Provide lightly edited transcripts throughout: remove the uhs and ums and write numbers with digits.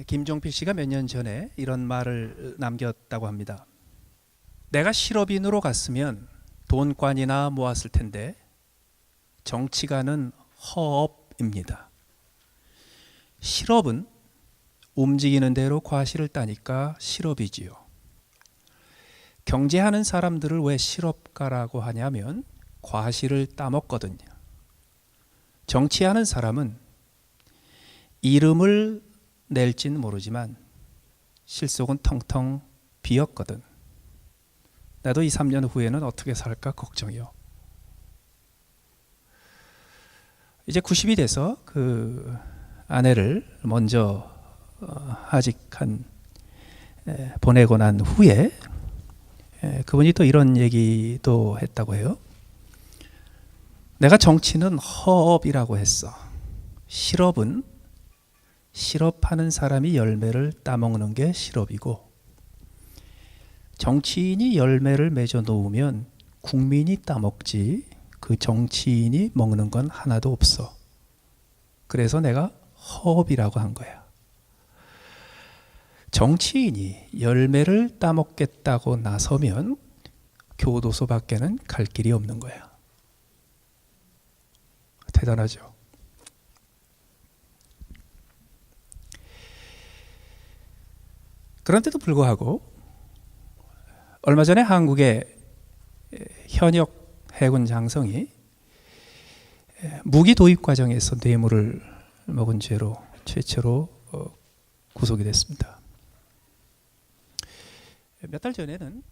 김종필 씨가 몇 년 전에 이런 말을 남겼다고 합니다. 내가 실업인으로 갔으면 돈관이나 모았을 텐데 정치가는 허업입니다. 실업은 움직이는 대로 과실을 따니까 실업이지요. 경제하는 사람들을 왜 실업가라고 하냐면 과실을 따먹거든요. 정치하는 사람은 이름을 낼지는 모르지만 실속은 텅텅 비었거든. 나도 2, 3년 후에는 어떻게 살까 걱정이요. 이제 90이 돼서 그 아내를 먼저 보내고 난 후에 그분이 또 이런 얘기도 했다고 해요. 내가 정치는 허업이라고 했어. 실업은 실업하는 사람이 열매를 따먹는 게 실업이고, 정치인이 열매를 맺어 놓으면 국민이 따먹지 그 정치인이 먹는 건 하나도 없어. 그래서 내가 허업이라고 한 거야. 정치인이 열매를 따먹겠다고 나서면 교도소 밖에는 갈 길이 없는 거야. 대단하죠. 그런데도 불구하고 얼마 전에 한국의 현역 해군 장성이 무기 도입 과정에서 뇌물을 먹은 죄로 최초로 구속이 됐습니다. 몇 달 전에는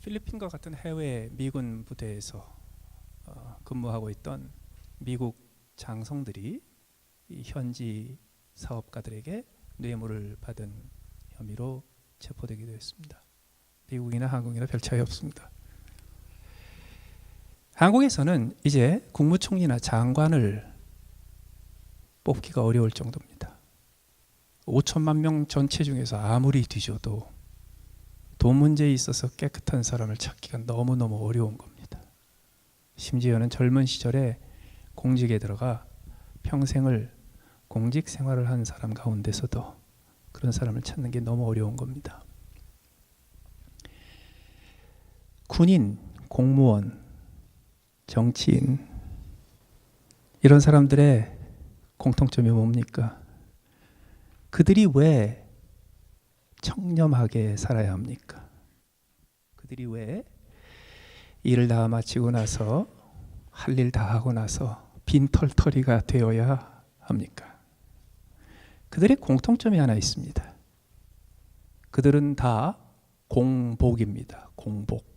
필리핀과 같은 해외 미군 부대에서 근무하고 있던 미국 장성들이 이 현지 사업가들에게 뇌물을 받은 혐의로 체포되기도 했습니다. 미국이나 한국이나 별 차이 없습니다. 한국에서는 이제 국무총리나 장관을 뽑기가 어려울 정도입니다. 5천만 명 전체 중에서 아무리 뒤져도 돈 문제에 있어서 깨끗한 사람을 찾기가 너무너무 어려운 겁니다. 심지어는 젊은 시절에 공직에 들어가 평생을 공직 생활을 한 사람 가운데서도 그런 사람을 찾는 게 너무 어려운 겁니다. 군인, 공무원, 정치인, 이런 사람들의 공통점이 뭡니까? 그들이 왜 청렴하게 살아야 합니까? 그들이 왜 일을 다 마치고 나서 할 일 다 하고 나서 빈털터리가 되어야 합니까? 그들의 공통점이 하나 있습니다. 그들은 다 공복입니다. 공복.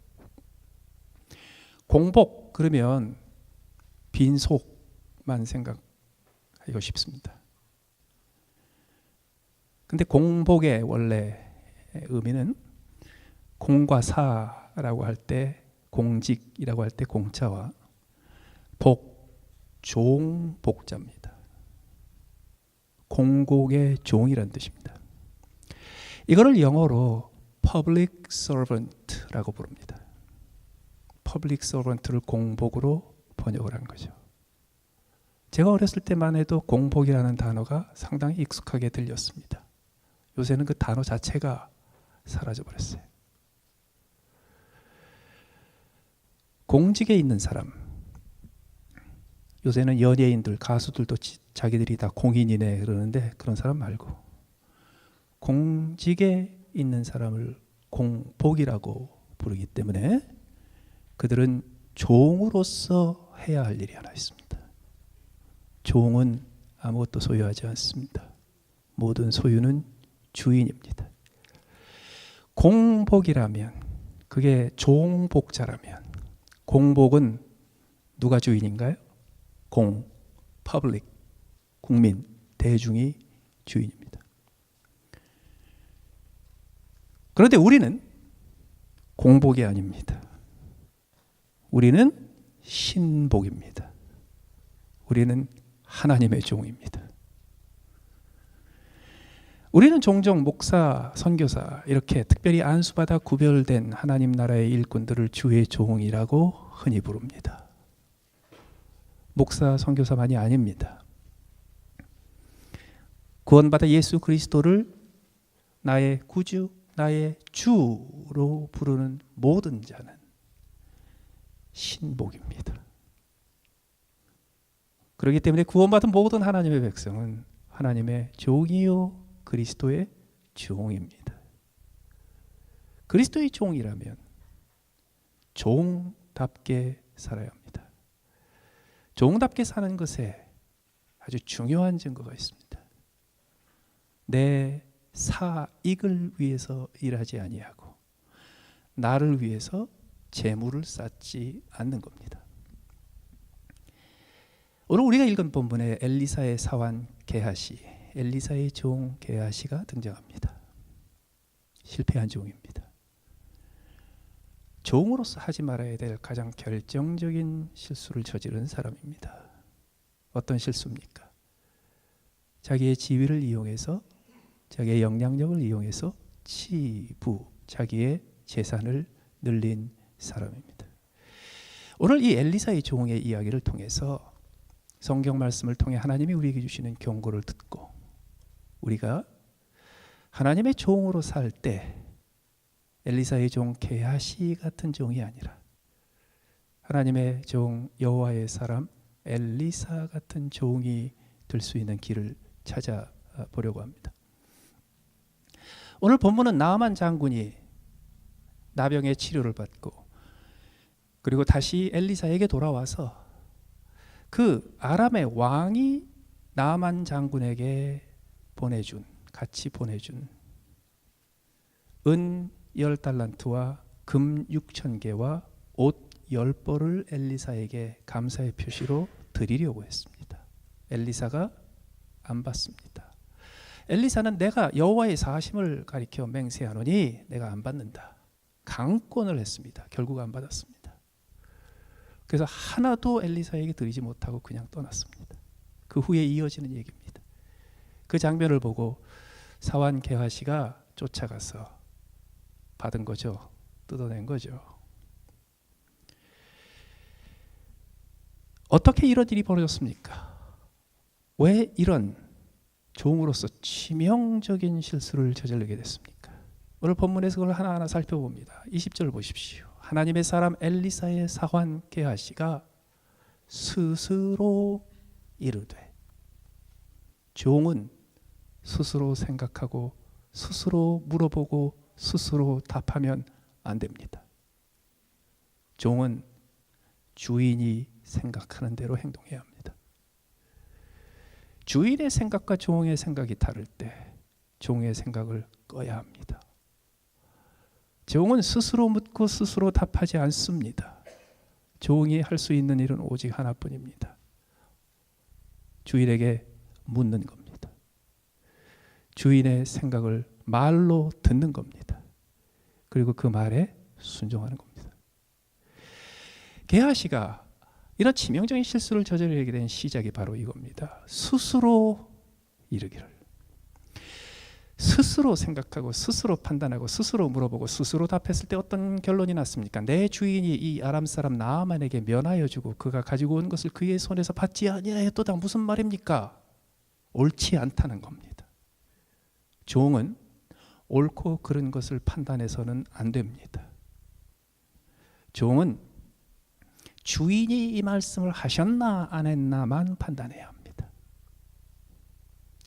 공복 그러면 빈속만 생각하기가 쉽습니다. 근데 공복의 원래 의미는 공과 사라고 할 때 공직이라고 할 때 공자와 복, 종, 복자입니다. 공곡의 종이란 뜻입니다. 이거를 영어로 public servant라고 부릅니다. public servant를 공복으로 번역을 한 거죠. 제가 어렸을 때만 해도 공복이라는 단어가 상당히 익숙하게 들렸습니다. 요새는 그 단어 자체가 사라져 버렸어요. 공직에 있는 사람, 요새는 연예인들, 가수들도 자기들이 다 공인이네 그러는데 그런 사람 말고 공직에 있는 사람을 공복이라고 부르기 때문에 그들은 종으로서 해야 할 일이 하나 있습니다. 종은 아무것도 소유하지 않습니다. 모든 소유는 주인입니다. 공복이라면, 그게 종복자라면, 공복은 누가 주인인가요? 공, 퍼블릭, 국민, 대중이 주인입니다. 그런데 우리는 공복이 아닙니다. 우리는 신복입니다. 우리는 하나님의 종입니다. 우리는 종종 목사, 선교사 이렇게 특별히 안수받아 구별된 하나님 나라의 일꾼들을 주의 종이라고 흔히 부릅니다. 목사, 선교사만이 아닙니다. 구원받아 예수 그리스도를 나의 구주, 나의 주로 부르는 모든 자는 신복입니다. 그렇기 때문에 구원받은 모든 하나님의 백성은 하나님의 종이요 그리스도의 종입니다. 그리스도의 종이라면 종답게 살아야 합니다. 종답게 사는 것에 아주 중요한 증거가 있습니다. 내 사익을 위해서 일하지 아니하고 나를 위해서 재물을 쌓지 않는 겁니다. 오늘 우리가 읽은 본문에 엘리사의 사환 게하시, 엘리사의 종 게하시가 등장합니다. 실패한 종입니다. 종으로서 하지 말아야 될 가장 결정적인 실수를 저지른 사람입니다. 어떤 실수입니까? 자기의 지위를 이용해서, 자기의 영향력을 이용해서 치부, 자기의 재산을 늘린 사람입니다. 오늘 이 엘리사의 종의 이야기를 통해서 성경 말씀을 통해 하나님이 우리에게 주시는 경고를 듣고 우리가 하나님의 종으로 살 때 엘리사의 종 게하시 같은 종이 아니라 하나님의 종 여호와의 사람 엘리사 같은 종이 될 수 있는 길을 찾아보려고 합니다. 오늘 본문은 나아만 장군이 나병의 치료를 받고 그리고 다시 엘리사에게 돌아와서 그 아람의 왕이 나아만 장군에게 같이 보내준 은 10달란트와 금 6,000개와 옷 10벌을 엘리사에게 감사의 표시로 드리려고 했습니다. 엘리사가 안 받습니다. 엘리사는 내가 여호와의 사심을 가리켜 맹세하노니 내가 안 받는다. 강권을 했습니다. 결국 안 받았습니다. 그래서 하나도 엘리사에게 드리지 못하고 그냥 떠났습니다. 그 후에 이어지는 얘기입니다. 그 장면을 보고 사환 게하시가 쫓아가서 받은 거죠. 뜯어낸 거죠. 어떻게 이런 일이 벌어졌습니까? 왜 이런 종으로서 치명적인 실수를 저지르게 됐습니까? 오늘 본문에서 그걸 하나하나 살펴봅니다. 20절 보십시오. 하나님의 사람 엘리사의 사환 게하시가 스스로 이르되, 종은 스스로 생각하고 스스로 물어보고 스스로 답하면 안 됩니다. 종은 주인이 생각하는 대로 행동해야 합니다. 주인의 생각과 종의 생각이 다를 때 종의 생각을 꺼야 합니다. 종은 스스로 묻고 스스로 답하지 않습니다. 종이 할 수 있는 일은 오직 하나뿐입니다. 주인에게 묻는 겁니다. 주인의 생각을 말로 듣는 겁니다. 그리고 그 말에 순종하는 겁니다. 게하시가 이런 치명적인 실수를 저지르게 된 시작이 바로 이겁니다. 스스로 이르기를. 스스로 생각하고 스스로 판단하고 스스로 물어보고 스스로 답했을 때 어떤 결론이 났습니까? 내 주인이 이 아람 사람 나아만에게 면하여 주고 그가 가지고 온 것을 그의 손에서 받지 아니하였도다. 무슨 말입니까? 옳지 않다는 겁니다. 종은 옳고 그른 것을 판단해서는 안 됩니다. 종은 주인이 이 말씀을 하셨나 안 했나만 판단해야 합니다.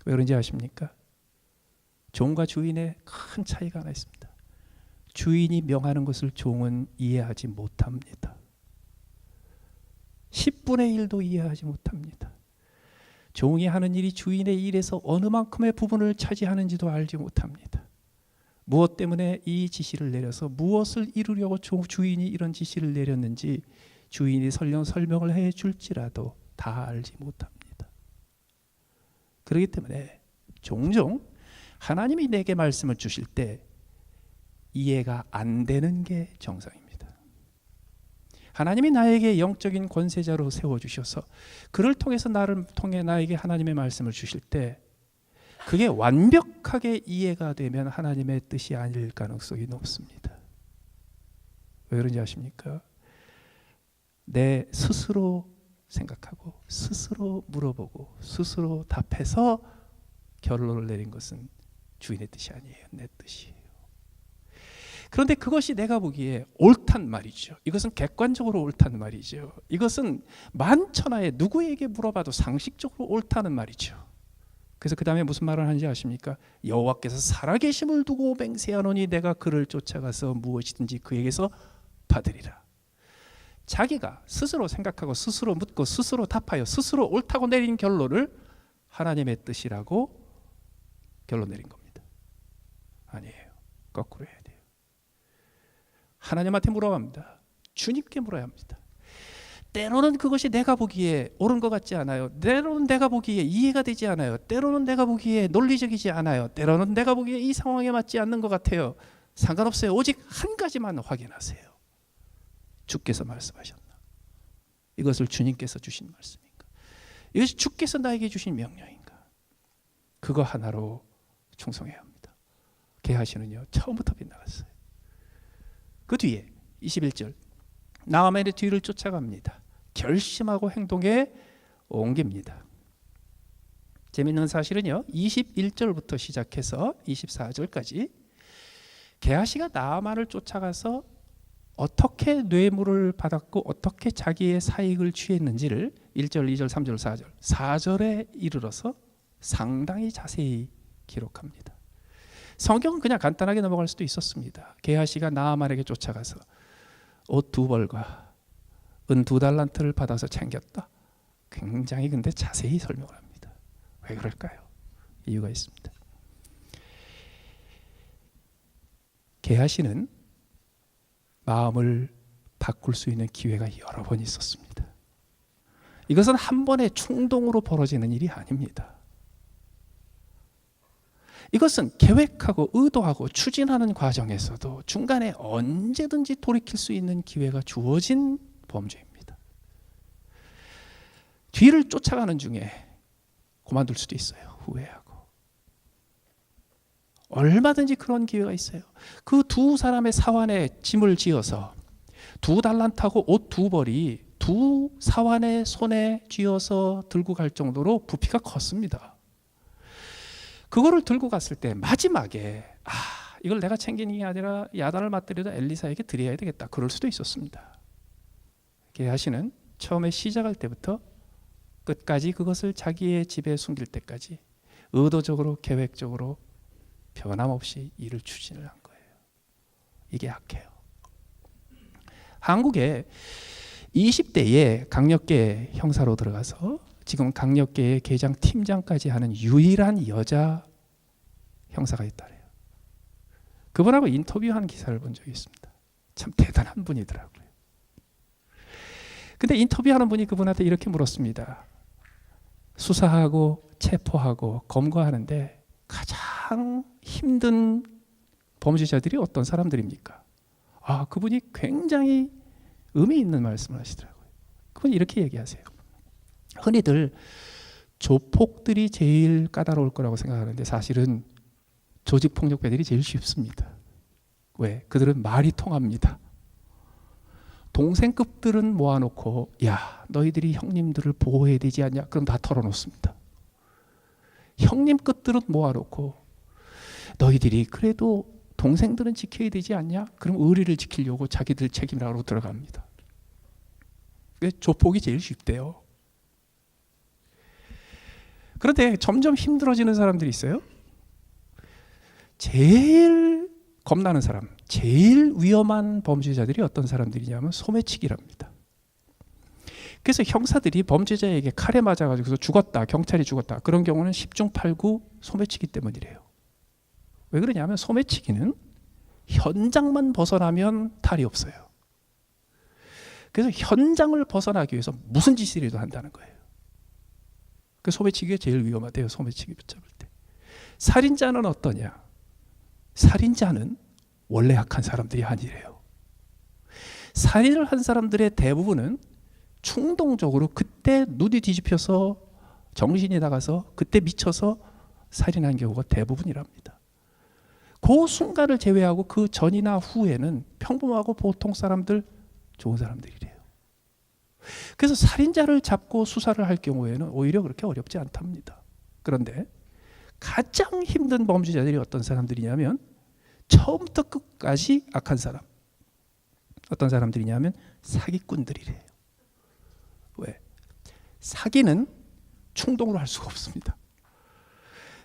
왜 그런지 아십니까? 종과 주인의 큰 차이가 하나 있습니다. 주인이 명하는 것을 종은 이해하지 못합니다. 10분의 1도 이해하지 못합니다. 종이 하는 일이 주인의 일에서 어느 만큼의 부분을 차지하는지도 알지 못합니다. 무엇 때문에 이 지시를 내려서 무엇을 이루려고 주인이 이런 지시를 내렸는지 주인이 설명을 해 줄지라도 다 알지 못합니다. 그렇기 때문에 종종 하나님이 내게 말씀을 주실 때 이해가 안 되는 게 정상입니다. 하나님이 나에게 영적인 권세자로 세워주셔서 그를 통해서 나를 통해 나에게 하나님의 말씀을 주실 때 그게 완벽하게 이해가 되면 하나님의 뜻이 아닐 가능성이 높습니다. 왜 그런지 아십니까? 내 스스로 생각하고 스스로 물어보고 스스로 답해서 결론을 내린 것은 주인의 뜻이 아니에요. 내 뜻이에요. 그런데 그것이 내가 보기에 옳단 말이죠. 이것은 객관적으로 옳다는 말이죠. 이것은 만천하에 누구에게 물어봐도 상식적으로 옳다는 말이죠. 그래서 그 다음에 무슨 말을 하는지 아십니까? 여호와께서 살아계심을 두고 맹세하노니 내가 그를 쫓아가서 무엇이든지 그에게서 받으리라. 자기가 스스로 생각하고 스스로 묻고 스스로 답하여 스스로 옳다고 내린 결론을 하나님의 뜻이라고 결론 내린 겁니다. 아니에요. 거꾸로 해야 돼요. 하나님한테 물어봅니다. 주님께 물어야 합니다. 때로는 그것이 내가 보기에 옳은 것 같지 않아요. 때로는 내가 보기에 이해가 되지 않아요. 때로는 내가 보기에 논리적이지 않아요. 때로는 내가 보기에 이 상황에 맞지 않는 것 같아요. 상관없어요. 오직 한 가지만 확인하세요. 주께서 말씀하셨나? 이것을 주님께서 주신 말씀인가? 이것이 주께서 나에게 주신 명령인가? 그거 하나로 충성해야 합니다. 게하시는요 처음부터 빗나갔어요. 그 뒤에 21절 나아만의 뒤를 쫓아갑니다. 결심하고 행동에 옮깁니다. 재미있는 사실은요 21절부터 시작해서 24절까지 게하시가 나아만을 쫓아가서 어떻게 뇌물을 받았고 어떻게 자기의 사익을 취했는지를 1절, 2절, 3절, 4절 4절에 이르러서 상당히 자세히 기록합니다. 성경은 그냥 간단하게 넘어갈 수도 있었습니다. 게하시가 나아만에게 쫓아가서 옷 2벌과 은 2달란트를 받아서 챙겼다. 굉장히 근데 자세히 설명을 합니다. 왜 그럴까요? 이유가 있습니다. 게하시는 마음을 바꿀 수 있는 기회가 여러 번 있었습니다. 이것은 한 번의 충동으로 벌어지는 일이 아닙니다. 이것은 계획하고 의도하고 추진하는 과정에서도 중간에 언제든지 돌이킬 수 있는 기회가 주어진 범죄입니다. 뒤를 쫓아가는 중에 그만둘 수도 있어요. 후회하고. 얼마든지 그런 기회가 있어요. 그 두 사람의 사환에 짐을 지어서 2달란트하고 옷 2벌이 두 사환의 손에 쥐어서 들고 갈 정도로 부피가 컸습니다. 그거를 들고 갔을 때 마지막에 이걸 내가 챙기는 게 아니라 야단을 맞더라도 엘리사에게 드려야 되겠다. 그럴 수도 있었습니다. 게하시는 처음에 시작할 때부터 끝까지 그것을 자기의 집에 숨길 때까지 의도적으로 계획적으로 변함없이 일을 추진을 한 거예요. 이게 악해요. 한국에 20대에 강력계 형사로 들어가서 지금 강력계의 계장 팀장까지 하는 유일한 여자 형사가 있다래요. 그분하고 인터뷰한 기사를 본 적이 있습니다. 참 대단한 분이더라고요. 근데 인터뷰하는 분이 그분한테 이렇게 물었습니다. 수사하고 체포하고 검거하는데 가장 힘든 범죄자들이 어떤 사람들입니까? 그분이 굉장히 의미 있는 말씀을 하시더라고요. 그분이 이렇게 얘기하세요. 흔히들 조폭들이 제일 까다로울 거라고 생각하는데 사실은 조직폭력배들이 제일 쉽습니다. 왜? 그들은 말이 통합니다. 동생급들은 모아놓고 야 너희들이 형님들을 보호해야 되지 않냐? 그럼 다 털어놓습니다. 형님급들은 모아놓고 너희들이 그래도 동생들은 지켜야 되지 않냐? 그럼 의리를 지키려고 자기들 책임이라고 들어갑니다. 조폭이 제일 쉽대요. 그런데 점점 힘들어지는 사람들이 있어요. 제일 겁나는 사람, 제일 위험한 범죄자들이 어떤 사람들이냐면 소매치기랍니다. 그래서 형사들이 범죄자에게 칼에 맞아가지고 죽었다, 경찰이 죽었다. 그런 경우는 10중 8구 소매치기 때문이래요. 왜 그러냐면 소매치기는 현장만 벗어나면 탈이 없어요. 그래서 현장을 벗어나기 위해서 무슨 짓이라도 한다는 거예요. 그 소매치기가 제일 위험하대요. 소매치기 붙잡을 때. 살인자는 어떠냐? 살인자는 원래 악한 사람들이 아니래요. 살인을 한 사람들의 대부분은 충동적으로 그때 눈이 뒤집혀서 정신이 나가서 그때 미쳐서 살인한 경우가 대부분이랍니다. 그 순간을 제외하고 그 전이나 후에는 평범하고 보통 사람들, 좋은 사람들이래요. 그래서 살인자를 잡고 수사를 할 경우에는 오히려 그렇게 어렵지 않답니다. 그런데 가장 힘든 범죄자들이 어떤 사람들이냐면 처음부터 끝까지 악한 사람. 어떤 사람들이냐면 사기꾼들이래요. 왜? 사기는 충동으로 할 수가 없습니다.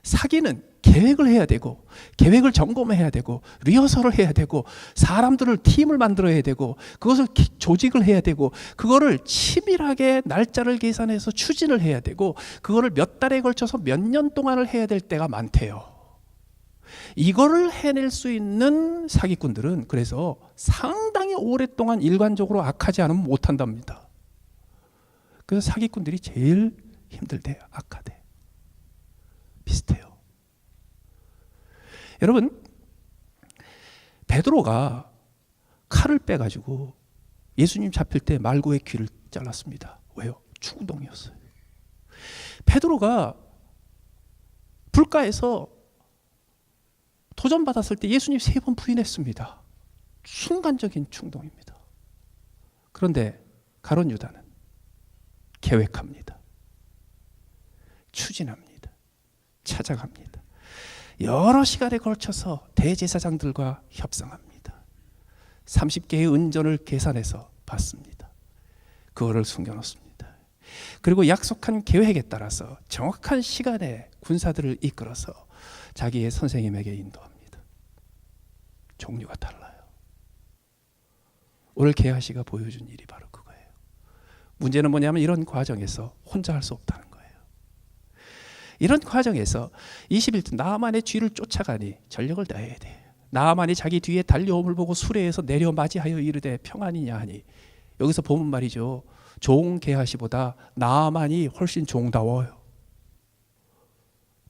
사기는 계획을 해야 되고, 계획을 점검해야 되고, 리허설을 해야 되고, 사람들을 팀을 만들어야 되고, 그것을 조직을 해야 되고, 그거를 치밀하게 날짜를 계산해서 추진을 해야 되고, 그거를 몇 달에 걸쳐서 몇 년 동안을 해야 될 때가 많대요. 이거를 해낼 수 있는 사기꾼들은 그래서 상당히 오랫동안 일관적으로 악하지 않으면 못한답니다. 그래서 사기꾼들이 제일 힘들대요. 악하대. 비슷해요. 여러분, 베드로가 칼을 빼가지고 예수님 잡힐 때 말고의 귀를 잘랐습니다. 왜요? 충동이었어요. 베드로가 불가에서 도전받았을 때 예수님 3번 부인했습니다. 순간적인 충동입니다. 그런데 가룟 유다는 계획합니다. 추진합니다. 찾아갑니다. 여러 시간에 걸쳐서 대제사장들과 협상합니다. 30개의 은전을 계산해서 받습니다. 그거를 숨겨놓습니다. 그리고 약속한 계획에 따라서 정확한 시간에 군사들을 이끌어서 자기의 선생님에게 인도합니다. 종류가 달라요. 오늘 게하시가 보여준 일이 바로 그거예요. 문제는 뭐냐면 이런 과정에서 혼자 할 수 없다는 거예요. 이런 과정에서 21절 나아만의 뒤를 쫓아가니 전력을 다해야 돼. 나아만이 자기 뒤에 달려옴을 보고 수레에서 내려 맞이하여 이르되 평안이냐 하니, 여기서 보면 말이죠, 종 게하시보다 나아만이 훨씬 종다워요.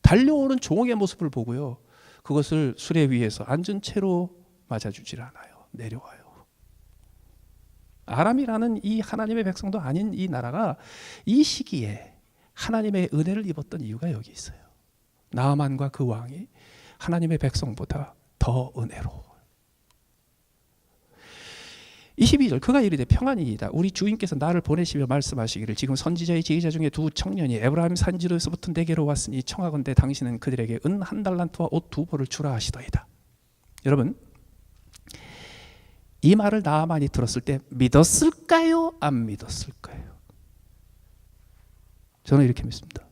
달려오는 종의 모습을 보고요, 그것을 수레 위에서 앉은 채로 맞아주질 않아요. 내려와요. 아람이라는 이 하나님의 백성도 아닌 이 나라가 이 시기에 하나님의 은혜를 입었던 이유가 여기 있어요. 나아만과 그 왕이 하나님의 백성보다 더 은혜로워요. 22절 그가 이르되 평안이이다. 우리 주인께서 나를 보내시며 말씀하시기를 지금 선지자의 제자 중에 2 청년이 에브라임 산지로에서부터 내게로 왔으니 청하건대 당신은 그들에게 은 1달란트와 옷 2벌을 주라 하시더이다. 여러분, 이 말을 나아만이 들었을 때 믿었을까요? 안 믿었을까요? 저는 이렇게 믿습니다.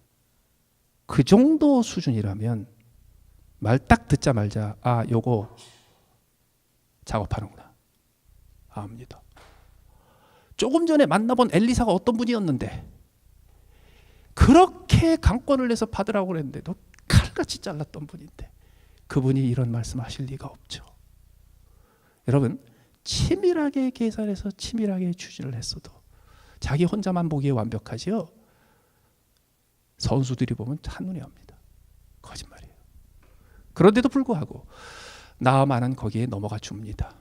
그 정도 수준이라면 말 딱 듣자마자 아, 요거 작업하는구나. 압니다. 조금 전에 만나본 엘리사가 어떤 분이었는데 그렇게 강권을 내서 받으라고 그랬는데도 칼같이 잘랐던 분인데 그분이 이런 말씀하실 리가 없죠. 여러분, 치밀하게 계산해서 치밀하게 추진을 했어도 자기 혼자만 보기에 완벽하지요. 선수들이 보면 한눈에 압니다. 거짓말이에요. 그런데도 불구하고 나아만은 거기에 넘어가 줍니다.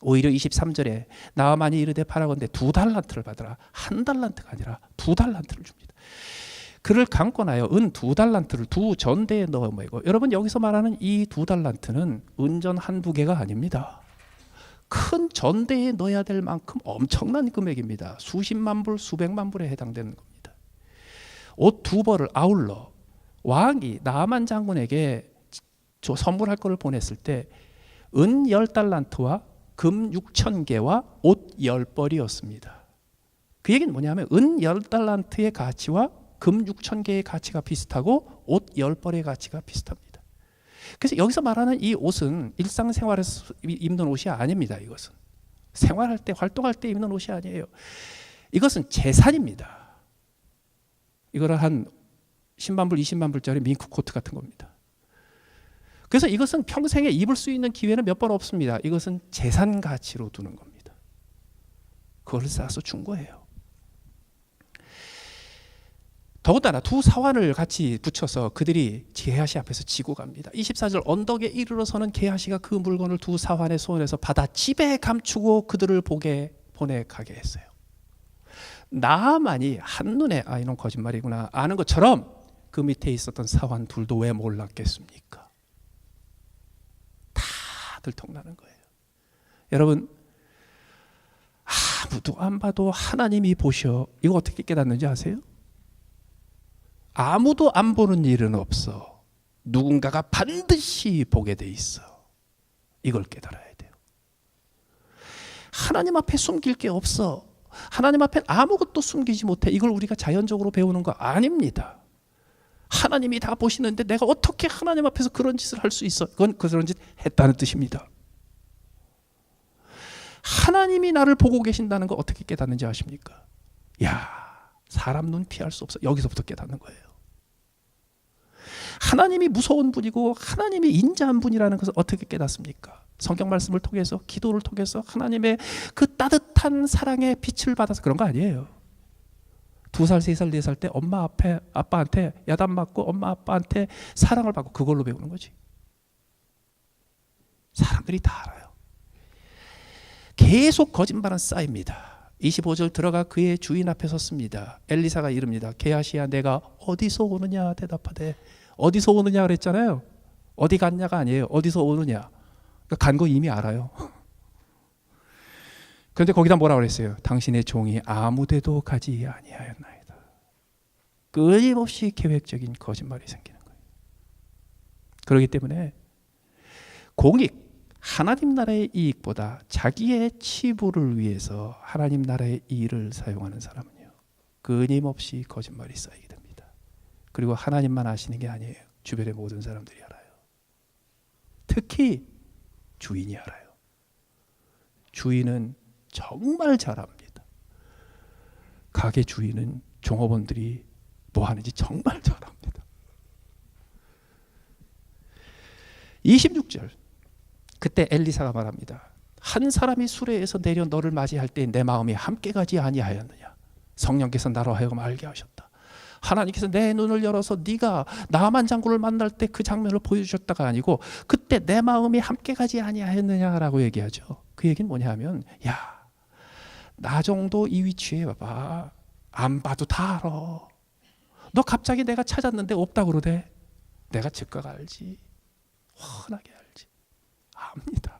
오히려 23절에 나아만이 이르되 바라건대 2달란트를 받으라. 1달란트가 아니라 2달란트를 줍니다. 그를 강권하여 은 2달란트를 2전대에 넣어 매고, 여러분 여기서 말하는 이 2달란트는 은전 1-2개가 아닙니다. 큰 전대에 넣어야 될 만큼 엄청난 금액입니다. 수십만 불, 수백만 불에 해당되는 겁니다. 옷 2벌을 아울러 왕이 나아만 장군에게 선물할 것을 보냈을 때 은 10달란트와 금 6,000개와 옷 10벌이었습니다. 그 얘기는 뭐냐면 은 10달란트의 가치와 금 6,000개의 가치가 비슷하고 옷 10벌의 가치가 비슷합니다. 그래서 여기서 말하는 이 옷은 일상생활에서 입는 옷이 아닙니다. 이것은 생활할 때, 활동할 때 입는 옷이 아니에요. 이것은 재산입니다. 이거를 한 10만 불, 20만 불짜리 밍크 코트 같은 겁니다. 그래서 이것은 평생에 입을 수 있는 기회는 몇 번 없습니다. 이것은 재산 가치로 두는 겁니다. 그걸 싸서 준 거예요. 더군다나 2 사환을 같이 붙여서 그들이 게하시 앞에서 지고 갑니다. 24절 언덕에 이르러서는 게하시가 그 물건을 2 사환의 손에서 받아 집에 감추고 그들을 보게 보내 가게 했어요. 나아만이 한눈에 아, 이놈 거짓말이구나 아는 것처럼 그 밑에 있었던 사환 둘도 왜 몰랐겠습니까? 다 들통나는 거예요. 여러분, 아무도 안 봐도 하나님이 보셔. 이거 어떻게 깨닫는지 아세요? 아무도 안 보는 일은 없어. 누군가가 반드시 보게 돼 있어. 이걸 깨달아야 돼요. 하나님 앞에 숨길 게 없어. 하나님 앞에 아무것도 숨기지 못해. 이걸 우리가 자연적으로 배우는 거 아닙니다. 하나님이 다 보시는데 내가 어떻게 하나님 앞에서 그런 짓을 할 수 있어? 그건 그런 짓 했다는 뜻입니다. 하나님이 나를 보고 계신다는 거 어떻게 깨닫는지 아십니까? 야, 사람 눈 피할 수 없어. 여기서부터 깨닫는 거예요. 하나님이 무서운 분이고 하나님이 인자한 분이라는 것을 어떻게 깨닫습니까? 성경 말씀을 통해서, 기도를 통해서 하나님의 그 따뜻한 사랑의 빛을 받아서 그런 거 아니에요. 2살, 3살, 4살 때 엄마 앞에 아빠한테 야단 맞고 엄마 아빠한테 사랑을 받고 그걸로 배우는 거지. 사람들이 다 알아요. 계속 거짓말은 쌓입니다. 25절 들어가 그의 주인 앞에 섰습니다. 엘리사가 이릅니다. 게하시야 내가 어디서 오느냐 대답하되. 어디서 오느냐 그랬잖아요. 어디 갔냐가 아니에요. 어디서 오느냐. 그러니까 간 거 이미 알아요. 그런데 거기다 뭐라 그랬어요? 당신의 종이 아무데도 가지 아니하였나이다. 끊임없이 계획적인 거짓말이 생기는 거예요. 그렇기 때문에 공익, 하나님 나라의 이익보다 자기의 치부를 위해서 하나님 나라의 일을 사용하는 사람은요, 끊임없이 거짓말이 쌓이게 됩니다. 그리고 하나님만 아시는 게 아니에요. 주변의 모든 사람들이 알아요. 특히 주인이 알아요. 주인은 정말 잘 압니다. 가게 주인은 종업원들이 뭐 하는지 정말 잘 압니다. 26절 그때 엘리사가 말합니다. 한 사람이 수레에서 내려 너를 맞이할 때 내 마음이 함께 가지 아니하였느냐. 성령께서 나로 하여금 알게 하셨다. 하나님께서 내 눈을 열어서 네가 나만 장군을 만날 때 그 장면을 보여주셨다가 아니고 그때 내 마음이 함께 가지 아니하였느냐라고 얘기하죠. 그 얘기는 뭐냐 하면, 야, 나 정도 이 위치에 봐봐. 안 봐도 다 알아. 너 갑자기 내가 찾았는데 없다고 그러대. 내가 즉각 알지. 훤하게 알지. 압니다.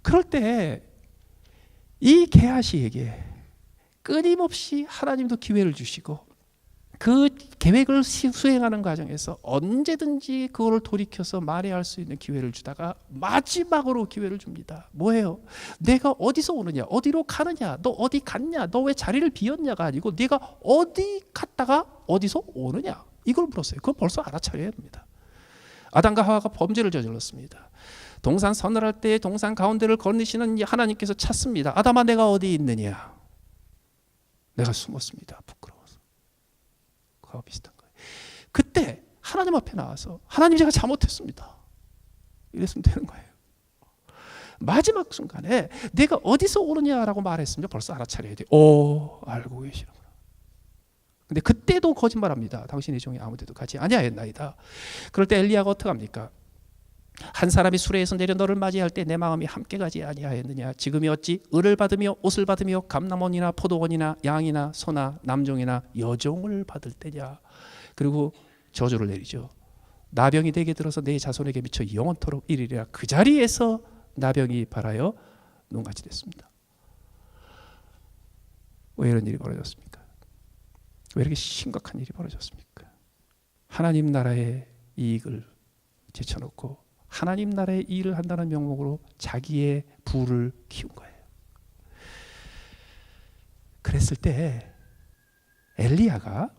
그럴 때 이 게하시에게 끊임없이 하나님도 기회를 주시고 그 계획을 수행하는 과정에서 언제든지 그거를 돌이켜서 만회할 수 있는 기회를 주다가 마지막으로 기회를 줍니다. 뭐예요? 내가 어디서 오느냐, 어디로 가느냐, 너 어디 갔냐, 너 왜 자리를 비웠냐가 아니고 네가 어디 갔다가 어디서 오느냐, 이걸 물었어요. 그거 벌써 알아차려야 됩니다. 아담과 하와가 범죄를 저질렀습니다. 동산 서늘할 때 동산 가운데를 거니시는 하나님께서 찾습니다. 아담아 내가 어디 있느냐. 내가 숨었습니다. 부끄러워서. 그와 비슷한 거예요. 그때 하나님 앞에 나와서 하나님 제가 잘못했습니다. 이랬으면 되는 거예요. 마지막 순간에 내가 어디서 오느냐라고 말했으면 벌써 알아차려야 돼요. 오, 알고 계시는구나. 근데 그때도 거짓말합니다. 당신의 종이 아무데도 가지 아니하였나이다. 그럴 때 엘리야가 어떻게 합니까? 한 사람이 수레에서 내려 너를 맞이할 때 내 마음이 함께 가지 아니하였느냐. 지금이 어찌 을을 받으며 옷을 받으며 감람원이나 포도원이나 양이나 소나 남종이나 여종을 받을 때냐. 그리고 저주를 내리죠. 나병이 내게 들어서 내 자손에게 미쳐 영원토록 이르리라. 그 자리에서 나병이 발하여 눈같이 됐습니다. 왜 이런 일이 벌어졌습니까? 왜 이렇게 심각한 일이 벌어졌습니까? 하나님 나라의 이익을 제쳐놓고 하나님 나라의 일을 한다는 명목으로 자기의 부를 키운 거예요. 그랬을 때 엘리야가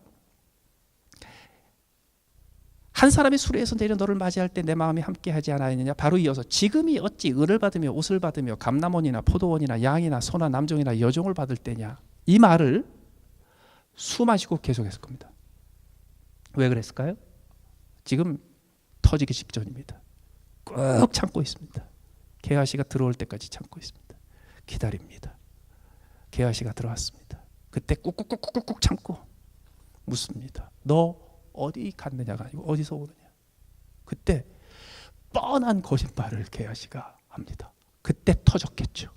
한 사람이 수레에서 내려 너를 맞이할 때 내 마음이 함께하지 않았느냐. 바로 이어서 지금이 어찌 을을 받으며 옷을 받으며 감람원이나 포도원이나 양이나 소나 남종이나 여종을 받을 때냐. 이 말을 숨 마시고 계속했을 겁니다. 왜 그랬을까요? 지금 터지기 직전입니다. 꾹 참고 있습니다. 게하시가 들어올 때까지 참고 있습니다. 기다립니다. 게하시가 들어왔습니다. 그때 꾹꾹꾹꾹꾹 참고 묻습니다. 너 어디 갔느냐가 아니고 어디서 오느냐. 그때 뻔한 거짓말을 게하시가 합니다. 그때 터졌겠죠.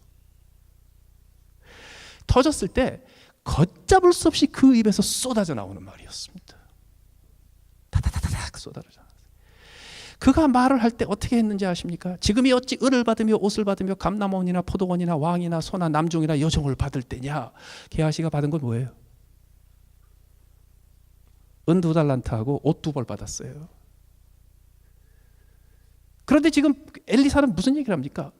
터졌을 때 걷잡을 수 없이 그 입에서 쏟아져 나오는 말이었습니다. 다다다닥 쏟아져 나왔어요. 그가 말을 할 때 어떻게 했는지 아십니까? 지금이 어찌 을을 받으며 옷을 받으며 감람원이나 포도원이나 왕이나 소나 남종이나 여종을 받을 때냐. 게하시가 받은 건 뭐예요? 은 2달란트하고 옷 2벌 받았어요. 그런데 지금 엘리사는 무슨 얘기를 합니까?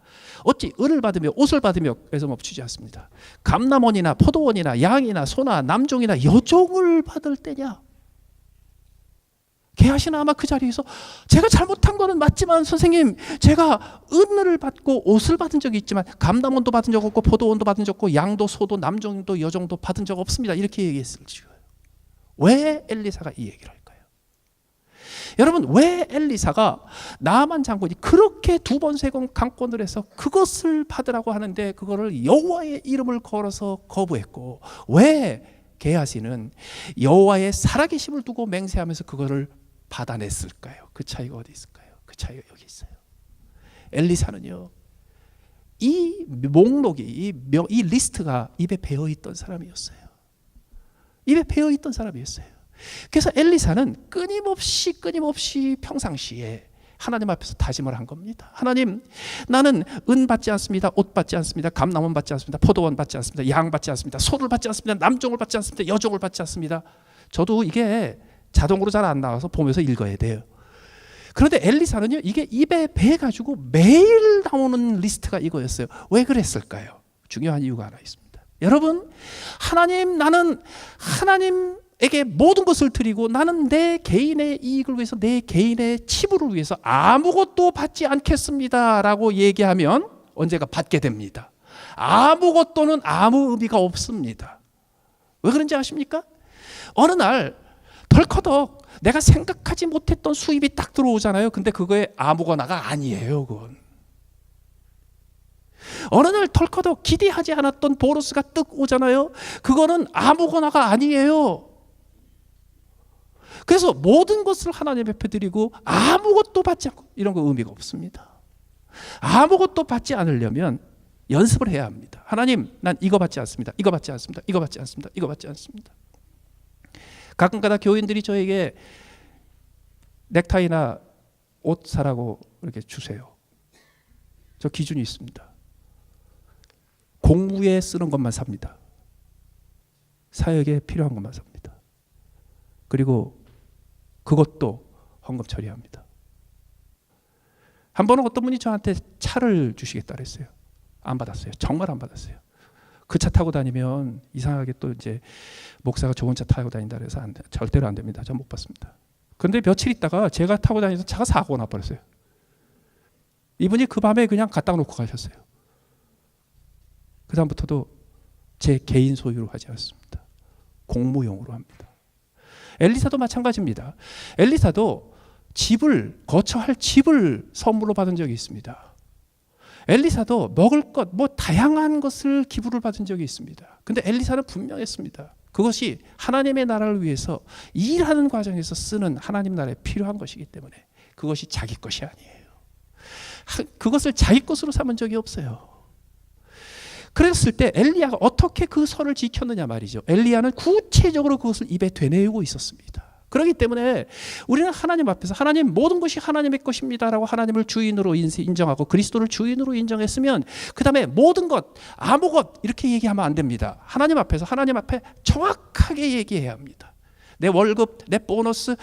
어찌 은을 받으며 옷을 받으며 에서 멈추지 않습니다. 감남원이나 포도원이나 양이나 소나 남종이나 여종을 받을 때냐? 게하시는 아마 그 자리에서 제가 잘못한 거는 맞지만 선생님, 제가 은을 받고 옷을 받은 적이 있지만 감남원도 받은 적 없고 포도원도 받은 적 없고 양도 소도 남종도 여종도 받은 적 없습니다. 이렇게 얘기했을지요. 왜 엘리사가 이 얘기를 할까요? 여러분, 왜 엘리사가 나만 장군이 그렇게 2번 3번 강권을 해서 그것을 받으라고 하는데 그거를 여호와의 이름을 걸어서 거부했고, 왜 게하시는 여호와의 살아계심을 두고 맹세하면서 그거를 받아냈을까요? 그 차이가 어디 있을까요? 그 차이가 여기 있어요. 엘리사는요, 이 목록이 이 리스트가 입에 배어있던 사람이었어요. 입에 배어있던 사람이었어요. 그래서 엘리사는 끊임없이 평상시에 하나님 앞에서 다짐을 한 겁니다. 하나님, 나는 은 받지 않습니다. 옷 받지 않습니다. 감남원 받지 않습니다. 포도원 받지 않습니다. 양 받지 않습니다. 소를 받지 않습니다. 남종을 받지 않습니다. 여종을 받지 않습니다. 저도 이게 자동으로 잘 안 나와서 보면서 읽어야 돼요. 그런데 엘리사는요, 이게 입에 배가지고 매일 나오는 리스트가 이거였어요. 왜 그랬을까요? 중요한 이유가 하나 있습니다. 여러분, 하나님, 나는 하나님에게 모든 것을 드리고 나는 내 개인의 이익을 위해서, 내 개인의 치부를 위해서 아무것도 받지 않겠습니다 라고 얘기하면 언제가 받게 됩니다. 아무것도는 아무 의미가 없습니다. 왜 그런지 아십니까? 어느 날 덜커덕 내가 생각하지 못했던 수입이 딱 들어오잖아요. 근데 그거에 아무거나가 아니에요. 그건 어느 날 덜커덕 기대하지 않았던 보너스가 뜩 오잖아요. 그거는 아무거나가 아니에요. 그래서 모든 것을 하나님 앞에 드리고 아무것도 받지 않고 이런 거 의미가 없습니다. 아무것도 받지 않으려면 연습을 해야 합니다. 하나님, 난 이거 받지 않습니다. 이거 받지 않습니다. 이거 받지 않습니다. 이거 받지 않습니다. 가끔가다 교인들이 저에게 넥타이나 옷 사라고 이렇게 주세요. 저 기준이 있습니다. 공무에 쓰는 것만 삽니다. 사역에 필요한 것만 삽니다. 그리고 그것도 헌금 처리합니다. 한 번은 어떤 분이 저한테 차를 주시겠다 그랬어요. 안 받았어요. 정말 안 받았어요. 그 차 타고 다니면 이상하게 또 이제 목사가 좋은 차 타고 다닌다 그래서 절대로 안 됩니다. 전 못 받습니다. 그런데 며칠 있다가 제가 타고 다니던 차가 사고가 나버렸어요. 이분이 그 밤에 그냥 갖다 놓고 가셨어요. 그 다음부터도 제 개인 소유로 하지 않습니다. 공무용으로 합니다. 엘리사도 마찬가지입니다. 엘리사도 거처할 집을 선물로 받은 적이 있습니다. 엘리사도 먹을 것, 다양한 것을 기부를 받은 적이 있습니다. 근데 엘리사는 분명했습니다. 그것이 하나님의 나라를 위해서 일하는 과정에서 쓰는 하나님 나라에 필요한 것이기 때문에 그것이 자기 것이 아니에요. 그것을 자기 것으로 삼은 적이 없어요. 그랬을 때 엘리야가 어떻게 그 선을 지켰느냐 말이죠. 엘리야는 구체적으로 그것을 입에 되뇌고 있었습니다. 그렇기 때문에 우리는 하나님 앞에서 하나님, 모든 것이 하나님의 것입니다라고 하나님을 주인으로 인정하고 그리스도를 주인으로 인정했으면 그 다음에 모든 것, 아무 것 이렇게 얘기하면 안 됩니다. 하나님 앞에서 하나님 앞에 정확하게 얘기해야 합니다. 내 월급, 내 보너스,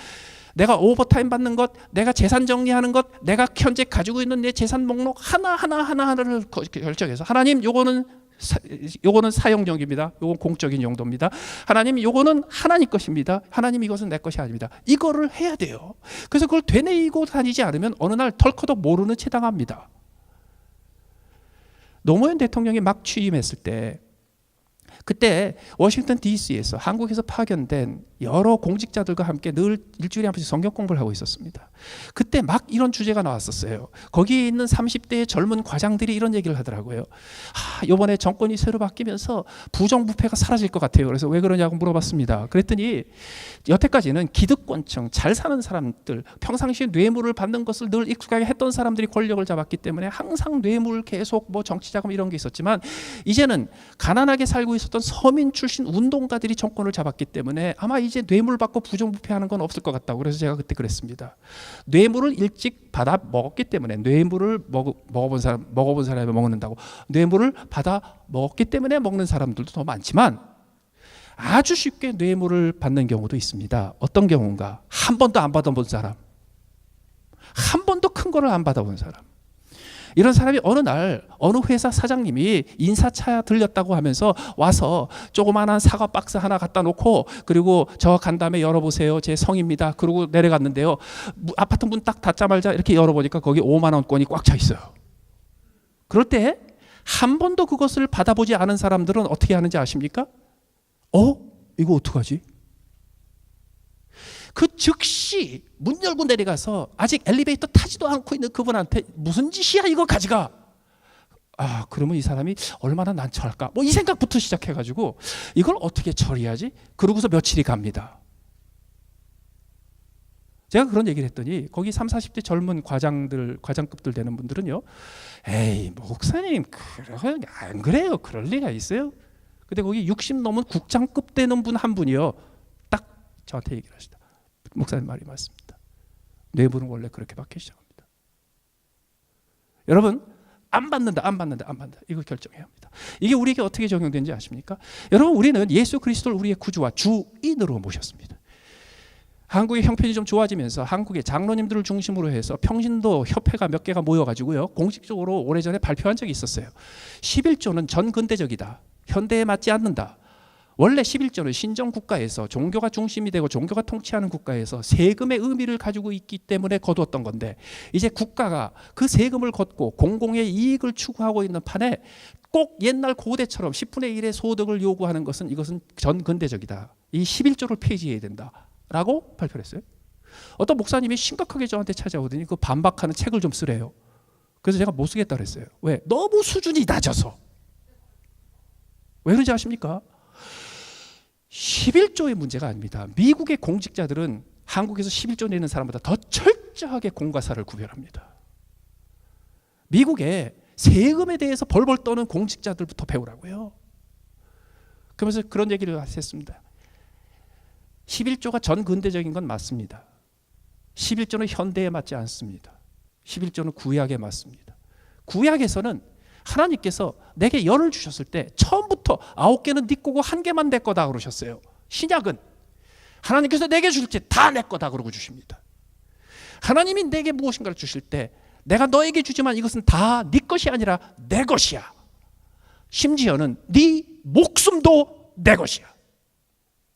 내가 오버타임 받는 것, 내가 재산 정리하는 것, 내가 현재 가지고 있는 내 재산 목록 하나하나를 결정해서 하나님, 요거는 사용용입니다. 요건 공적인 용도입니다. 하나님, 요거는 하나님 것입니다. 하나님, 이것은 내 것이 아닙니다. 이거를 해야 돼요. 그래서 그걸 되뇌이고 다니지 않으면 어느 날 덜커덕 모르는 채 당합니다. 노무현 대통령이 막 취임했을 때, 그때 워싱턴 DC에서 한국에서 파견된 여러 공직자들과 함께 늘 일주일에 한 번씩 성경 공부를 하고 있었습니다. 그때 막 이런 주제가 나왔었어요. 거기에 있는 30대의 젊은 과장들이 이런 얘기를 하더라고요. 이번에 정권이 새로 바뀌면서 부정부패가 사라질 것 같아요. 그래서 왜 그러냐고 물어봤습니다. 그랬더니 여태까지는 기득권층, 잘 사는 사람들, 평상시에 뇌물을 받는 것을 늘 익숙하게 했던 사람들이 권력을 잡았기 때문에 항상 뇌물 계속 정치자금 이런 게 있었지만 이제는 가난하게 살고 있었던 서민 출신 운동가들이 정권을 잡았기 때문에 아마 이제 뇌물 받고 부정부패하는 건 없을 것 같다고. 그래서 제가 그때 그랬습니다. 뇌물을 일찍 받아 먹었기 때문에, 뇌물을 먹어본 사람이 먹는다고 뇌물을 받아 먹었기 때문에 먹는 사람들도 더 많지만 아주 쉽게 뇌물을 받는 경우도 있습니다. 어떤 경우인가? 한 번도 안 받아본 사람, 한 번도 큰 거를 안 받아본 사람. 이런 사람이 어느 날 어느 회사 사장님이 인사차 들렸다고 하면서 와서 조그마한 사과 박스 하나 갖다 놓고, 그리고 저 간 다음에 열어보세요, 제 성입니다, 그러고 내려갔는데요, 아파트 문 딱 닫자마자 이렇게 열어보니까 거기 5만 원권이 꽉 차 있어요. 그럴 때 한 번도 그것을 받아보지 않은 사람들은 어떻게 하는지 아십니까? 이거 어떡하지? 그 즉시 문 열고 내려가서 아직 엘리베이터 타지도 않고 있는 그분한테 무슨 짓이야 이거 가져가. 그러면 이 사람이 얼마나 난처할까? 이 생각부터 시작해가지고 이걸 어떻게 처리하지? 그러고서 며칠이 갑니다. 제가 그런 얘기를 했더니 거기 30, 40대 젊은 과장급들 되는 분들은요, 에이 목사님 안 그래요, 그럴 리가 있어요? 근데 거기 60 넘은 국장급 되는 분 한 분이요, 딱 저한테 얘기를 하시다. 목사님 말이 맞습니다. 뇌물은 원래 그렇게 받기 시작합니다. 여러분, 안 받는다 이거 결정해야 합니다. 이게 우리에게 어떻게 적용되는지 아십니까? 여러분, 우리는 예수 그리스도를 우리의 구주와 주인으로 모셨습니다. 한국의 형편이 좀 좋아지면서 한국의 장로님들을 중심으로 해서 평신도 협회가 몇 개가 모여가지고요, 공식적으로 오래전에 발표한 적이 있었어요. 11조는 전근대적이다, 현대에 맞지 않는다. 원래 11조는 신정국가에서 종교가 중심이 되고 종교가 통치하는 국가에서 세금의 의미를 가지고 있기 때문에 거두었던 건데, 이제 국가가 그 세금을 걷고 공공의 이익을 추구하고 있는 판에 꼭 옛날 고대처럼 10분의 1의 소득을 요구하는 것은, 이것은 전근대적이다, 이 11조를 폐지해야 된다라고 발표를 했어요. 어떤 목사님이 심각하게 저한테 찾아오더니 그 반박하는 책을 좀 쓰래요. 그래서 제가 못 쓰겠다 그랬어요. 왜? 너무 수준이 낮아서. 왜 그런지 아십니까? 11조의 문제가 아닙니다. 미국의 공직자들은 한국에서 11조 내는 사람보다 더 철저하게 공과 사를 구별합니다. 미국에 세금에 대해서 벌벌 떠는 공직자들부터 배우라고요. 그러면서 그런 얘기를 했습니다. 11조가 전근대적인 건 맞습니다. 11조는 현대에 맞지 않습니다. 11조는 구약에 맞습니다. 구약에서는 하나님께서 내게 열을 주셨을 때 처음부터 9개는 네 거고 1개만 내 거다 그러셨어요. 신약은 하나님께서 내게 주실 때 다 내 거다 그러고 주십니다. 하나님이 내게 무엇인가를 주실 때 내가 너에게 주지만 이것은 다 네 것이 아니라 내 것이야. 심지어는 네 목숨도 내 것이야.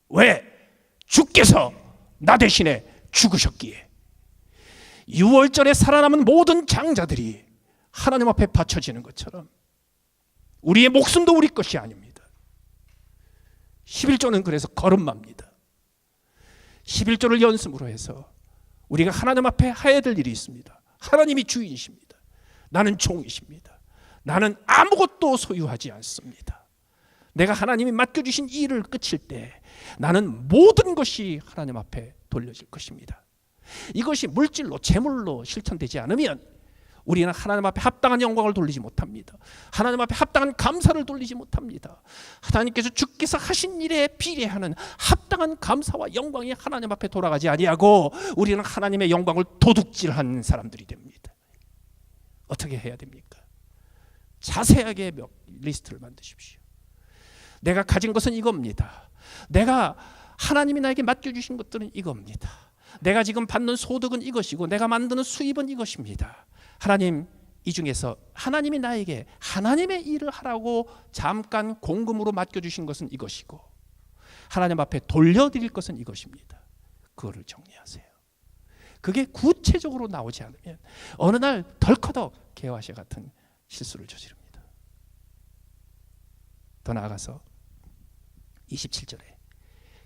왜? 주께서 나 대신에 죽으셨기에. 6월절에 살아남은 모든 장자들이 하나님 앞에 바쳐지는 것처럼 우리의 목숨도 우리 것이 아닙니다. 11조는 그래서 걸음마입니다. 11조를 연습으로 해서 우리가 하나님 앞에 해야 될 일이 있습니다. 하나님이 주인이십니다. 나는 종이십니다. 나는 아무것도 소유하지 않습니다. 내가 하나님이 맡겨주신 일을 끝일 때 나는 모든 것이 하나님 앞에 돌려질 것입니다. 이것이 물질로 재물로 실천되지 않으면 우리는 하나님 앞에 합당한 영광을 돌리지 못합니다. 하나님 앞에 합당한 감사를 돌리지 못합니다. 하나님께서 주께서 하신 일에 비례하는 합당한 감사와 영광이 하나님 앞에 돌아가지 아니하고 우리는 하나님의 영광을 도둑질하는 사람들이 됩니다. 어떻게 해야 됩니까? 자세하게 리스트를 만드십시오. 내가 가진 것은 이겁니다. 내가 하나님이 나에게 맡겨주신 것들은 이겁니다. 내가 지금 받는 소득은 이것이고 내가 만드는 수입은 이것입니다. 하나님, 이 중에서 하나님이 나에게 하나님의 일을 하라고 잠깐 공금으로 맡겨주신 것은 이것이고 하나님 앞에 돌려드릴 것은 이것입니다. 그거를 정리하세요. 그게 구체적으로 나오지 않으면 어느 날 덜커덕 게하시아 같은 실수를 저지릅니다. 더 나아가서 27절에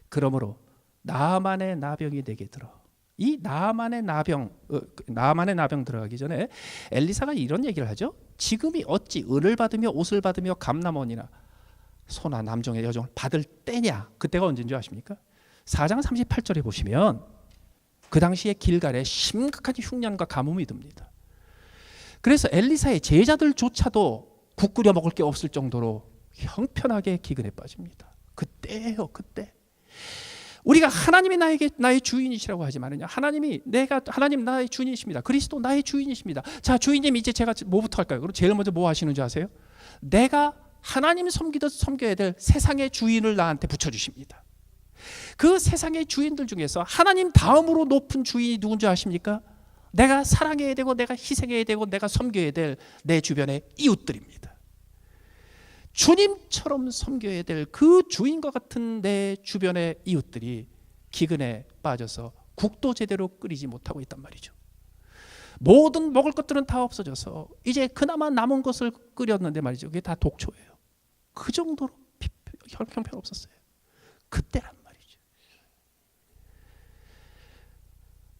그러므로 나만의 나병이 내게 들어. 이 나만의 나병 들어가기 전에 엘리사가 이런 얘기를 하죠. 지금이 어찌 은을 받으며 옷을 받으며 감남원이나 소나 남종의 여종을 받을 때냐. 그때가 언제인 줄 아십니까? 4장 38절에 보시면 그 당시에 길갈에 심각한 흉년과 가뭄이 듭니다. 그래서 엘리사의 제자들조차도 국 끓여 먹을 게 없을 정도로 형편하게 기근에 빠집니다. 그때예요, 그때. 우리가 하나님이 나의 주인이시라고 하지만은요, 하나님 나의 주인이십니다. 그리스도 나의 주인이십니다. 자, 주인님, 이제 제가 뭐부터 할까요? 그럼 제일 먼저 뭐 하시는 줄 아세요? 내가 하나님 섬기듯 섬겨야 될 세상의 주인을 나한테 붙여주십니다. 그 세상의 주인들 중에서 하나님 다음으로 높은 주인이 누군지 아십니까? 내가 사랑해야 되고 내가 희생해야 되고 내가 섬겨야 될 내 주변의 이웃들입니다. 주님처럼 섬겨야 될 그 주인과 같은 내 주변의 이웃들이 기근에 빠져서 국도 제대로 끓이지 못하고 있단 말이죠. 모든 먹을 것들은 다 없어져서 이제 그나마 남은 것을 끓였는데 말이죠. 그게 다 독초예요. 그 정도로 형편없었어요. 그때란 말이죠.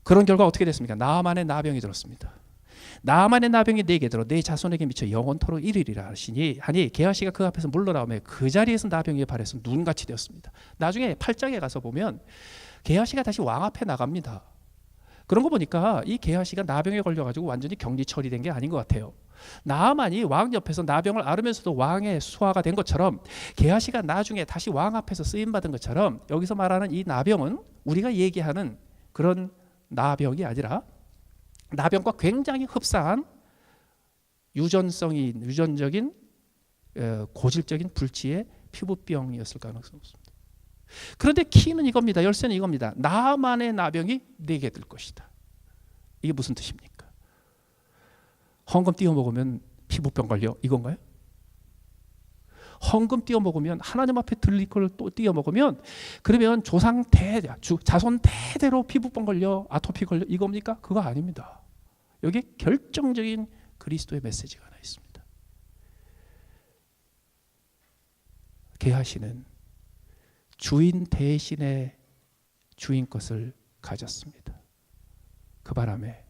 그런 결과 어떻게 됐습니까? 나아만의 나병이 들었습니다. 나아만의 나병이 네게 들어 네 자손에게 미쳐 영원토록 이르리라 하니 게하시가 그 앞에서 물러나오며 그 자리에서 나병이 발해서 눈같이 되었습니다. 나중에 8장에 가서 보면 게하시가 다시 왕 앞에 나갑니다. 그런 거 보니까 이 게하시가 나병에 걸려가지고 완전히 격리 처리된 게 아닌 것 같아요. 나아만이 왕 옆에서 나병을 앓으면서도 왕의 수하가 된 것처럼 게하시가 나중에 다시 왕 앞에서 쓰임받은 것처럼 여기서 말하는 이 나병은 우리가 얘기하는 그런 나병이 아니라 나병과 굉장히 흡사한 유전적인 고질적인 불치의 피부병이었을 가능성이 없습니다. 그런데 키는 이겁니다. 열쇠는 이겁니다. 나만의 나병이 네게 들 것이다. 이게 무슨 뜻입니까? 헌금 띄워 먹으면 피부병 걸려 이건가요? 헌금 띄워 먹으면 하나님 앞에 들릴 걸 또 띄워 먹으면 그러면 자손 대대로 피부병 걸려 아토피 걸려 이겁니까? 그거 아닙니다. 여기에 결정적인 그리스도의 메시지가 하나 있습니다. 게하시는 주인 대신에 주인 것을 가졌습니다. 그 바람에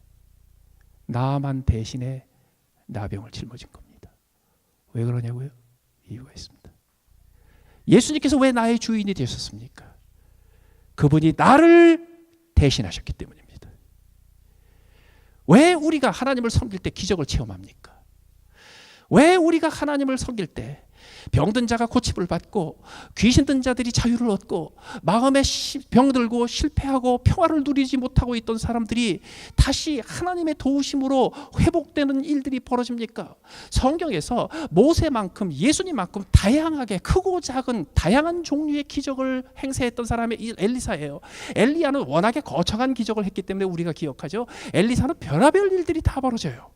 나아만 대신에 나병을 짊어진 겁니다. 왜 그러냐고요? 이유가 있습니다. 예수님께서 왜 나의 주인이 되셨습니까? 그분이 나를 대신하셨기 때문입니다. 왜 우리가 하나님을 섬길 때 기적을 체험합니까? 왜 우리가 하나님을 섬길 때 병든 자가 고침을 받고 귀신 든 자들이 자유를 얻고 마음에 병들고 실패하고 평화를 누리지 못하고 있던 사람들이 다시 하나님의 도우심으로 회복되는 일들이 벌어집니까? 성경에서 모세만큼 예수님만큼 다양하게 크고 작은 다양한 종류의 기적을 행세했던 사람이 엘리사예요. 엘리야는 워낙에 거창한 기적을 했기 때문에 우리가 기억하죠. 엘리사는 별의별 일들이 다 벌어져요.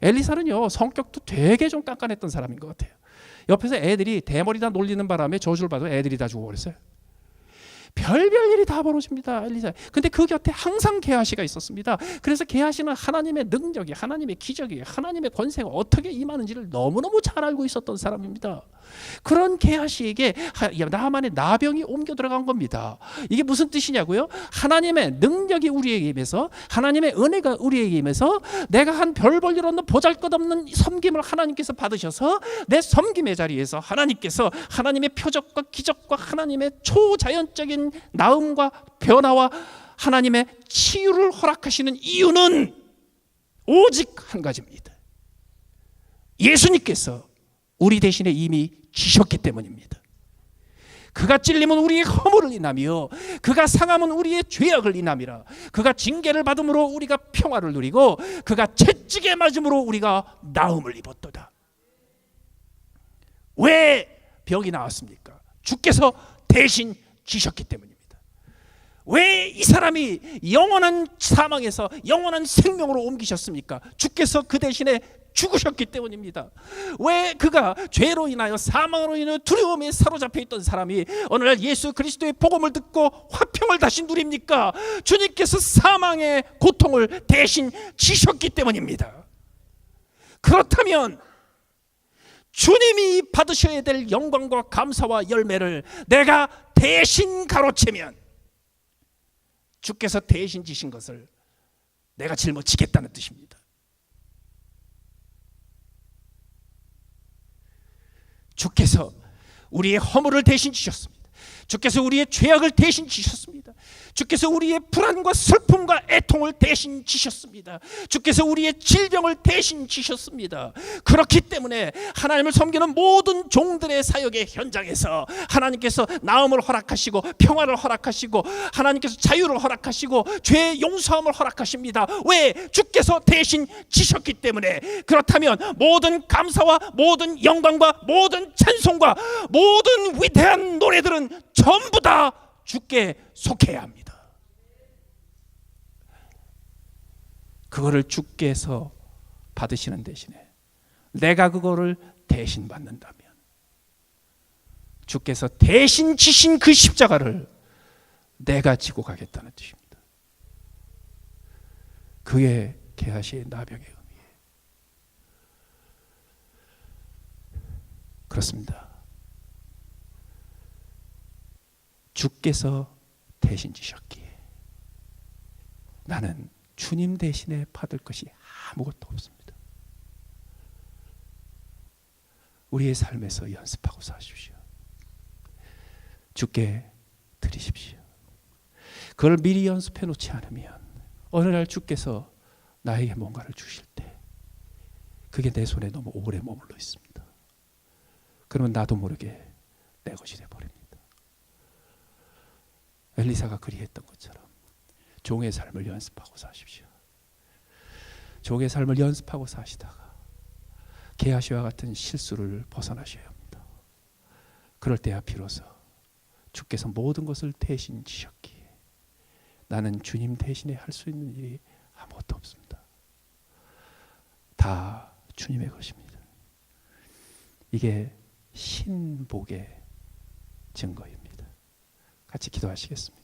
엘리사는요 성격도 되게 좀 깐깐했던 사람인 것 같아요. 옆에서 애들이 대머리다 놀리는 바람에 저주를 받아 애들이 다 죽어버렸어요. 별별 일이 다 벌어집니다. 엘리사. 근데 그 곁에 항상 게하시가 있었습니다. 그래서 게하시는 하나님의 능력이 하나님의 기적이 하나님의 권세가 어떻게 임하는지를 너무너무 잘 알고 있었던 사람입니다. 그런 게하시에게 나만의 나병이 옮겨 들어간 겁니다. 이게 무슨 뜻이냐고요? 하나님의 능력이 우리에게 임해서 하나님의 은혜가 우리에게 임해서 내가 한 별 볼 일 없는 보잘것없는 섬김을 하나님께서 받으셔서 내 섬김의 자리에서 하나님께서 하나님의 표적과 기적과 하나님의 초자연적인 나음과 변화와 하나님의 치유를 허락하시는 이유는 오직 한 가지입니다. 예수님께서 우리 대신에 이미 지셨기 때문입니다. 그가 찔림은 우리의 허물을 인하며 그가 상함은 우리의 죄악을 인함이라. 그가 징계를 받음으로 우리가 평화를 누리고 그가 채찍에 맞음으로 우리가 나음을 입었도다. 왜 병이 나왔습니까? 주께서 대신 지셨기 때문입니다. 왜 이 사람이 영원한 사망에서 영원한 생명으로 옮기셨습니까? 주께서 그 대신에 죽으셨기 때문입니다. 왜 그가 죄로 인하여 사망으로 인하여 두려움에 사로잡혀 있던 사람이 어느 날 예수 그리스도의 복음을 듣고 화평을 다시 누립니까? 주님께서 사망의 고통을 대신 지셨기 때문입니다. 그렇다면 주님이 받으셔야 될 영광과 감사와 열매를 내가 대신 가로채면 주께서 대신 지신 것을 내가 짊어지겠다는 뜻입니다. 주께서 우리의 허물을 대신 지셨습니다. 주께서 우리의 죄악을 대신 지셨습니다. 주께서 우리의 불안과 슬픔과 애통을 대신 지셨습니다. 주께서 우리의 질병을 대신 지셨습니다. 그렇기 때문에 하나님을 섬기는 모든 종들의 사역의 현장에서 하나님께서 나음을 허락하시고 평화를 허락하시고 하나님께서 자유를 허락하시고 죄의 용서함을 허락하십니다. 왜? 주께서 대신 지셨기 때문에. 그렇다면 모든 감사와 모든 영광과 모든 찬송과 모든 위대한 노래들은 전부 다 주께 속해야 합니다. 그거를 주께서 받으시는 대신에 내가 그거를 대신 받는다면 주께서 대신 지신 그 십자가를 내가 지고 가겠다는 뜻입니다. 그게 게하시의 나병의 의미예요. 그렇습니다. 주께서 대신 지셨기에 나는 주님 대신에 받을 것이 아무것도 없습니다. 우리의 삶에서 연습하고 사십시오. 주께 드리십시오. 그걸 미리 연습해 놓지 않으면 어느 날 주께서 나에게 뭔가를 주실 때 그게 내 손에 너무 오래 머물러 있습니다. 그러면 나도 모르게 내 것이 되어버립니다. 엘리사가 그리했던 것처럼 종의 삶을 연습하고 사십시오. 종의 삶을 연습하고 사시다가 게하시와 같은 실수를 벗어나셔야 합니다. 그럴 때야 비로소 주께서 모든 것을 대신 지셨기에 나는 주님 대신에 할 수 있는 일이 아무것도 없습니다. 다 주님의 것입니다. 이게 신복의 증거입니다. 같이 기도하시겠습니다.